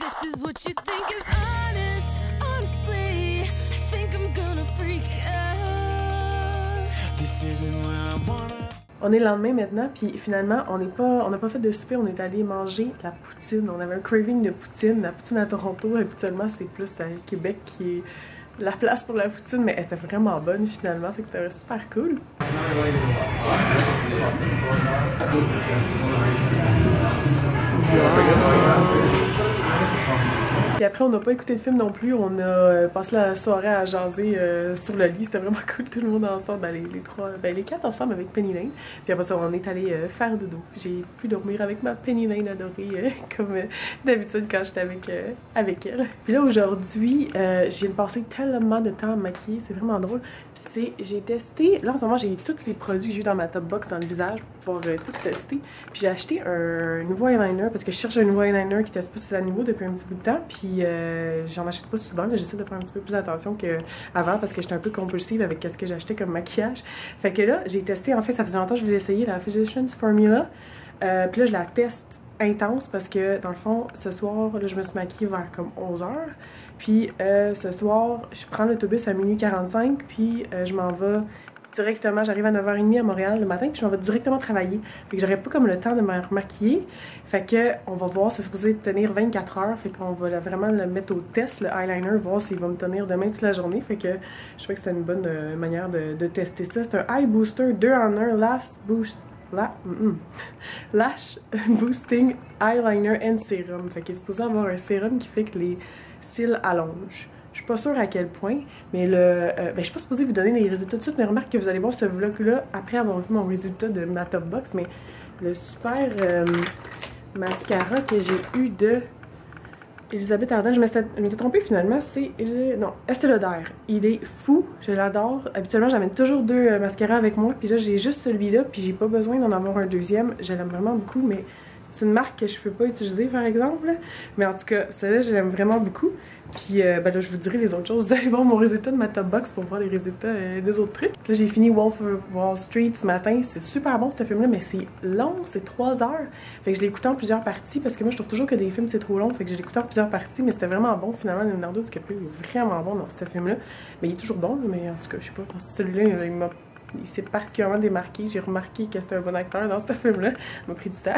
this is what you think is honest. Honestly, I think I'm gonna freak out. This isn't where I wanna. On est le lendemain maintenant, puis finalement, on n'a pas fait de souper, on est allé manger de la poutine. On avait un craving de poutine. La poutine à Toronto, habituellement, c'est plus à Québec qui est la place pour la poutine, mais elle était vraiment bonne finalement, fait que c'était super cool. Puis après, on n'a pas écouté de film non plus, on a passé la soirée à jaser sur le lit, c'était vraiment cool, tout le monde ensemble, les quatre ensemble avec Penny Lane. Puis après ça, on est allé faire dodo. J'ai pu dormir avec ma Penny Lane adorée, comme d'habitude quand j'étais avec elle. Puis là, aujourd'hui, je viens de passer tellement de temps à me maquiller, c'est vraiment drôle. Puis j'ai testé, là en ce moment, j'ai tous les produits que j'ai eu dans ma top box dans le visage pour pouvoir tout tester. Puis j'ai acheté un nouveau eyeliner, parce que je cherche un nouveau eyeliner qui teste pas ses animaux depuis un petit bout de temps. Puis j'en achète pas souvent, j'essaie de faire un petit peu plus attention qu'avant parce que j'étais un peu compulsive avec ce que j'achetais comme maquillage. Fait que là, j'ai testé, en fait, ça faisait longtemps que je voulais essayer la Physicians Formula. Puis là, je la teste intense parce que, dans le fond, ce soir, là, je me suis maquillée vers comme 11h. Puis ce soir, je prends l'autobus à minuit 45, puis je m'en vais directement, j'arrive à 9h30 à Montréal le matin, puis je m'en vais directement travailler. Fait que j'aurais pas comme le temps de me remaquiller. Fait que, on va voir, c'est supposé tenir 24 heures, fait qu'on va vraiment le mettre au test, le eyeliner, voir s'il va me tenir demain toute la journée. Fait que, je trouvais que c'était une bonne manière de tester ça. C'est un Eye Booster 2 en 1 Lash Boosting Eyeliner and Serum. Fait qu'il est supposé avoir un sérum qui fait que les cils allongent. Je suis pas sûre à quel point, mais je suis pas supposée vous donner les résultats tout de suite, mais remarque que vous allez voir ce vlog-là après avoir vu mon résultat de ma top box, mais le super mascara que j'ai eu de Elisabeth Arden, je m'étais trompée finalement, c'est Estée Lauder. Il est fou, je l'adore. Habituellement, j'amène toujours deux mascaras avec moi, puis là j'ai juste celui-là, puis j'ai pas besoin d'en avoir un deuxième. Je l'aime vraiment beaucoup, mais c'est une marque que je peux pas utiliser par exemple. Mais en tout cas, celle-là, je l'aime vraiment beaucoup. Puis là, je vous dirai les autres choses. Vous allez voir mon résultat de ma top box pour voir les résultats des autres trucs. Là, j'ai fini Wolf of Wall Street ce matin. C'est super bon ce film-là, mais c'est long, c'est 3 heures. Fait que je l'ai écouté en plusieurs parties parce que moi, je trouve toujours que des films c'est trop long. Fait que je l'ai écouté en plusieurs parties, mais c'était vraiment bon. Finalement, Leonardo DiCaprio est vraiment bon dans ce film-là. Mais il est toujours bon, mais en tout cas, je sais pas. Celui-là, il s'est particulièrement démarqué. J'ai remarqué que c'était un bon acteur dans ce film-là. Il m'a pris du temps.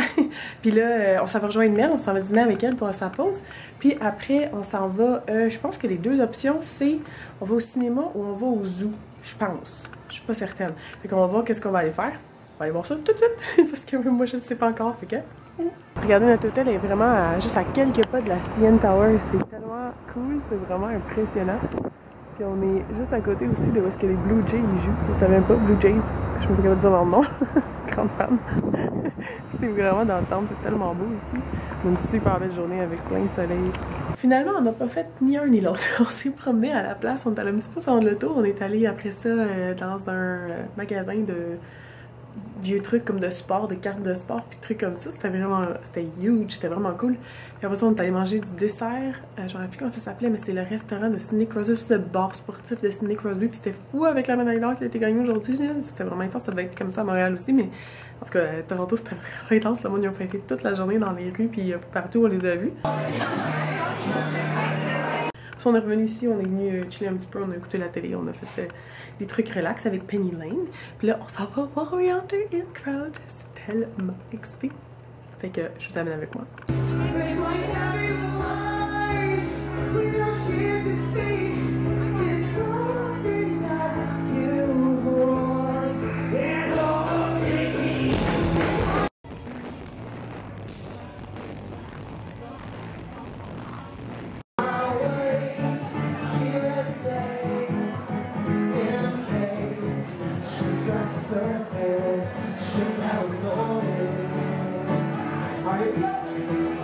Puis là, on s'en va rejoindre Mel, on s'en va dîner avec elle pour sa pause. Puis après, on s'en va... je pense que les deux options, c'est on va au cinéma ou on va au zoo. Je pense. Je suis pas certaine. Fait qu'on va voir qu'est-ce qu'on va aller faire. On va aller voir ça tout de suite. Parce que même moi, je ne sais pas encore. Fait que... Regardez, notre hôtel est vraiment juste à quelques pas de la CN Tower. C'est tellement cool. C'est vraiment impressionnant. Puis on est juste à côté aussi de où est-ce que les Blue Jays jouent. Je savais même pas, Blue Jays, parce que je me suis pas capable de dire leur nom. Grande fan. C'est vraiment dans le temple, c'est tellement beau ici. Une super belle journée avec plein de soleil. Finalement, on n'a pas fait ni un ni l'autre. On s'est promené à la place, on est allé un petit peu sur le tour. On est allé après ça dans un magasin de vieux trucs comme de sport, de cartes de sport, puis trucs comme ça. C'était huge, c'était vraiment cool. Puis après ça, on est allé manger du dessert. Je ne me rappelle plus comment ça s'appelait, mais c'est le restaurant de Sidney Crosby, c'est le bar sportif de Sidney Crosby. Puis c'était fou avec la médaille d'or qui a été gagnée aujourd'hui. C'était vraiment intense, ça devait être comme ça à Montréal aussi, mais en tout cas, à Toronto, c'était vraiment intense. Le monde, ils ont fêté toute la journée dans les rues, puis partout, on les a vus. On est revenu ici, on est venu chiller un petit peu, on a écouté la télé, on a fait des trucs relax avec Penny Lane. Puis là, on s'en va voir Yonder in Crowd. C'est tellement excité. Fait que je vous amène avec moi. Surface, should have known it. Are you ready?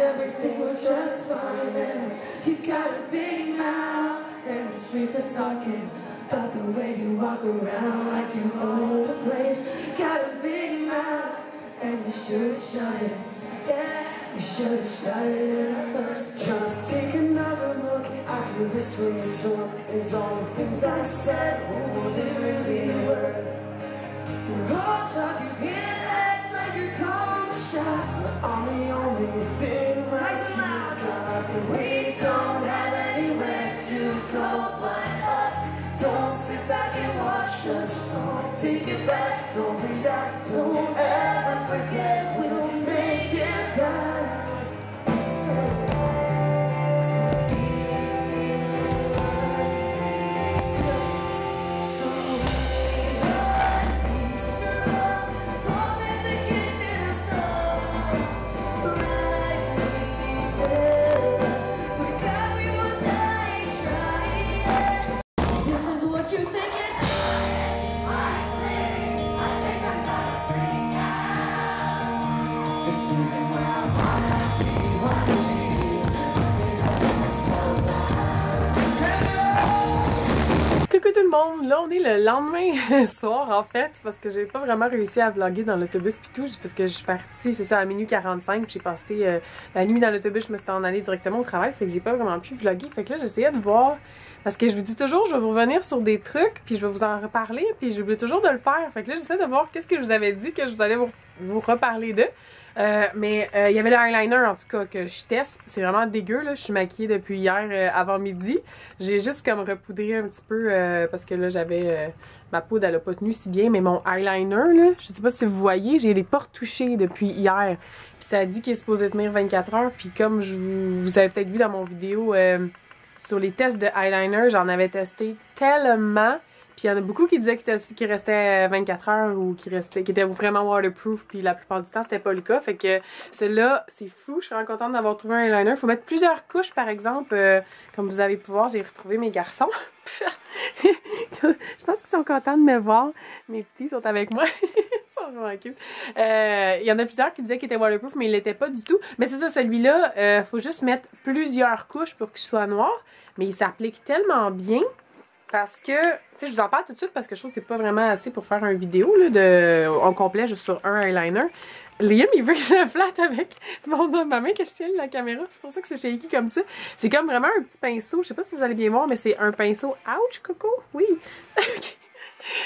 everything was just fine. And you got a big mouth, and the streets are talking about the way you walk around like you own the place. Got a big mouth, and you should shut it. Yeah, you should have shut it in the first. Just take another look at your history and so is all the things I said. Oh, they really were. You're all talk, you can't act like you're calling the shots. I'm the only thing nice and loud. We don't have anywhere to go but up. Don't sit back and watch us fall. Take it back, don't be that. Don't ever forget, we'll make it right. Coucou tout le monde! Là, on est le lendemain soir, en fait, parce que j'ai pas vraiment réussi à vlogger dans l'autobus pis tout, parce que je suis partie, c'est ça, à minuit 45, puis j'ai passé la nuit dans l'autobus, je me suis en allée directement au travail, fait que j'ai pas vraiment pu vlogger. Fait que là, j'essayais de voir, parce que je vous dis toujours, je vais vous revenir sur des trucs, puis je vais vous en reparler, puis j'oublie toujours de le faire. Fait que là, j'essaie de voir qu'est-ce que je vous avais dit que je vous allais vous reparler de. Mais il y avait le eyeliner en tout cas que je teste. C'est vraiment dégueu là. Je suis maquillée depuis hier avant midi. J'ai juste comme repoudré un petit peu parce que là j'avais ma poudre elle a pas tenu si bien. Mais mon eyeliner là, je sais pas si vous voyez, j'ai les pas retouchés depuis hier. Puis ça dit qu'il est supposé tenir 24 heures. Puis comme vous avez peut-être vu dans mon vidéo sur les tests de eyeliner, j'en avais testé tellement. Puis il y en a beaucoup qui disaient qu'il restait 24 heures ou qui était vraiment waterproof. Puis la plupart du temps, c'était pas le cas. Fait que celui-là, c'est fou. Je suis vraiment contente d'avoir trouvé un eyeliner. Il faut mettre plusieurs couches, par exemple. Comme vous avez pu voir, j'ai retrouvé mes garçons. Je pense qu'ils sont contents de me voir. Mes petits sont avec moi. Ils sont vraiment cute. Il y en a plusieurs qui disaient qu'il était waterproof, mais il l'était pas du tout. Mais c'est ça, celui-là, faut juste mettre plusieurs couches pour qu'il soit noir. Mais il s'applique tellement bien. Parce que, tu sais, je vous en parle tout de suite parce que je trouve que c'est pas vraiment assez pour faire une vidéo là, en complet, juste sur un eyeliner. Liam, il veut que je le flatte avec ma main que je tienne la caméra. C'est pour ça que c'est shaky comme ça. C'est comme vraiment un petit pinceau. Je sais pas si vous allez bien voir, mais c'est un pinceau. Ouch, Coco! Oui!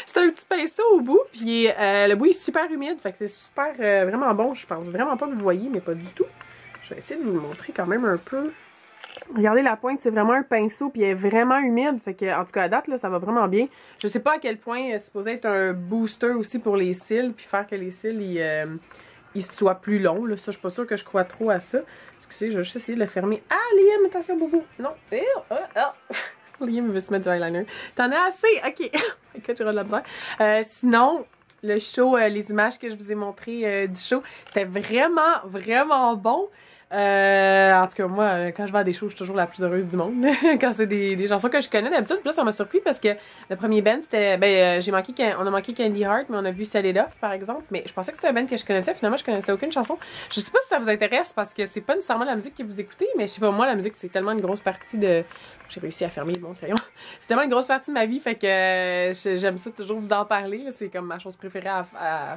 C'est un petit pinceau au bout, puis le bout est super humide. Fait que c'est super, vraiment bon. Je pense vraiment pas que vous voyez, mais pas du tout. Je vais essayer de vous le montrer quand même un peu. Regardez la pointe, c'est vraiment un pinceau puis elle est vraiment humide. Fait que, en tout cas, à date, là, ça va vraiment bien. Je sais pas à quel point c'est supposé être un booster aussi pour les cils puis faire que les cils ils soient plus longs. Là. Ça, je suis pas sûre que je crois trop à ça. Excusez, je vais juste essayer de le fermer. Ah, Liam, attention, boubou. Non. Liam veut se mettre du eyeliner. T'en as assez? Ok. Écoute, j'aurai de la misère. Sinon, le show, les images que je vous ai montrées du show, c'était vraiment, vraiment bon. En tout cas, moi, quand je vais à des shows, je suis toujours la plus heureuse du monde. Quand c'est des chansons que je connais d'habitude. Puis là, ça m'a surpris parce que le premier band, c'était. On a manqué Candy Heart, mais on a vu Set It Off, par exemple. Mais je pensais que c'était un band que je connaissais. Finalement, je connaissais aucune chanson. Je sais pas si ça vous intéresse parce que c'est pas nécessairement la musique que vous écoutez, mais je sais pas, moi, la musique, c'est tellement une grosse partie de. J'ai réussi à fermer mon crayon. C'est tellement une grosse partie de ma vie, fait que j'aime ça toujours vous en parler. C'est comme ma chose préférée à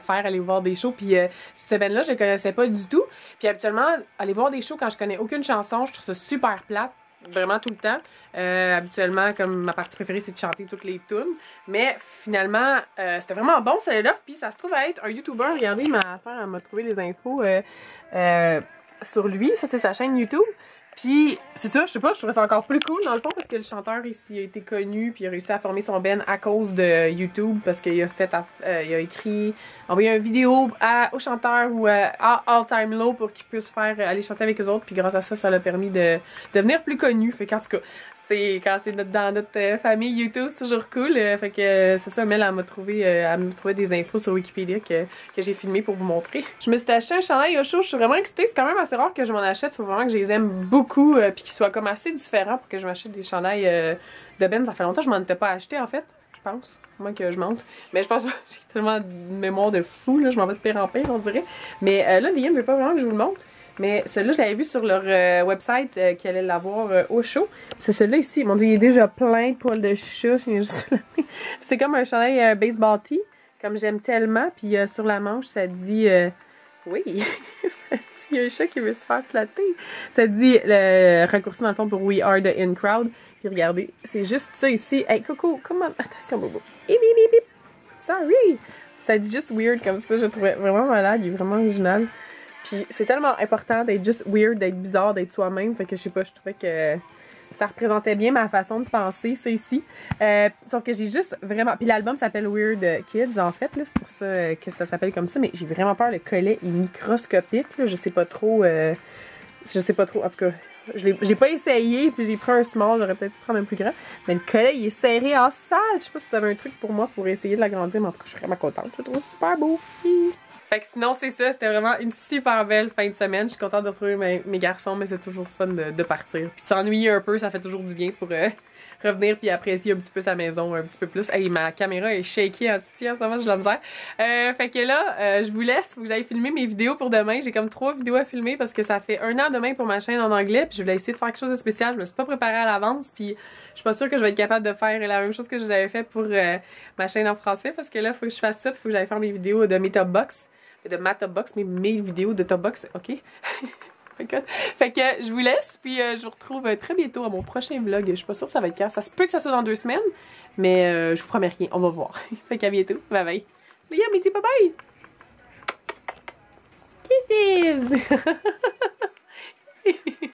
faire, aller voir des shows. Puis cette band-là, je ne connaissais pas du tout. Puis habituellement, aller voir des shows quand je connais aucune chanson, je trouve ça super plate. Vraiment tout le temps. Habituellement, comme ma partie préférée, c'est de chanter toutes les tunes. Mais finalement, c'était vraiment bon, ça l'offre. Puis ça se trouve à être un YouTuber. Regardez, ma soeur, elle m'a trouvé les infos sur lui. Ça, c'est sa chaîne YouTube. Puis, c'est ça, je sais pas, je trouvais ça encore plus cool dans le fond parce que le chanteur ici a été connu puis il a réussi à former son band à cause de YouTube parce qu'il a fait, il a écrit, envoyé une vidéo au chanteur ou à All Time Low pour qu'il puisse faire aller chanter avec eux autres puis grâce à ça, ça l'a permis de devenir plus connu. Fait qu'en tout cas, quand c'est dans notre famille YouTube, c'est toujours cool. Fait que c'est ça, Mel, elle m'a trouvé des infos sur Wikipédia que j'ai filmé pour vous montrer. Je me suis acheté un chandail au show, je suis vraiment excitée. C'est quand même assez rare que je m'en achète. Faut vraiment que je les aime beaucoup puis qu'ils soient comme assez différents pour que je m'achète des chandails de Ben. Ça fait longtemps que je m'en étais pas acheté en fait, je pense. Moi que je monte. Mais je pense pas, j'ai tellement de mémoire de fou, là, je m'en vais de pire en pire, on dirait. Mais là, Liam veut pas vraiment que je vous le montre. Mais celui-là, je l'avais vu sur leur website qu'ils allaient l'avoir au show. C'est celui-là ici. Mon Dieu, il est déjà plein de poils de chat. C'est comme un chandail baseball tee, comme j'aime tellement. Puis sur la manche, ça dit... oui, ça dit, il y a un chat qui veut se faire flatter. Ça dit le raccourci dans le fond pour We Are the In Crowd. Puis regardez, c'est juste ça ici. Hey, Coco, comment... Attention, Bobo. Bip, bip, bip, bip. Sorry. Ça dit juste weird comme ça. Je le trouvais vraiment malade. Il est vraiment original. Puis c'est tellement important d'être juste weird, d'être bizarre, d'être soi-même. Fait que je sais pas, je trouvais que ça représentait bien ma façon de penser, ça ici. Sauf que j'ai juste vraiment... Puis l'album s'appelle Weird Kids, en fait. C'est pour ça que ça s'appelle comme ça. Mais j'ai vraiment peur. Le collet est microscopique. Là. Je sais pas trop... Je sais pas trop. En tout cas, je l'ai pas essayé. Puis j'ai pris un small. J'aurais peut-être dû prendre un plus grand. Mais le collet, il est serré en salle. Je sais pas si vous avez un truc pour moi pour essayer de l'agrandir. Mais en tout cas, je suis vraiment contente. Je le trouve super beau. Fait que sinon, c'est ça. C'était vraiment une super belle fin de semaine. Je suis contente de retrouver mes garçons, mais c'est toujours fun de partir. Puis de s'ennuyer un peu, ça fait toujours du bien pour revenir puis apprécier un petit peu sa maison un petit peu plus. Hey, ma caméra est shaky en titi en ce moment, je la misère. Fait que là, je vous laisse. Faut que j'aille filmer mes vidéos pour demain. J'ai comme 3 vidéos à filmer parce que ça fait 1 an demain pour ma chaîne en anglais. Puis je voulais essayer de faire quelque chose de spécial. Je me suis pas préparée à l'avance. Puis je suis pas sûre que je vais être capable de faire la même chose que j'avais fait pour ma chaîne en français. Parce que là, faut que je fasse ça. Puis faut que j'aille faire mes vidéos de mes top box. De ma top box, mes vidéos de top box, ok? Fait que je vous laisse, puis je vous retrouve très bientôt à mon prochain vlog. Je suis pas sûre que ça va être quand. Ça se peut que ça soit dans 2 semaines, mais je vous promets rien, on va voir. Fait qu'à bientôt, bye bye. Les gars, mes bye bye! Kisses!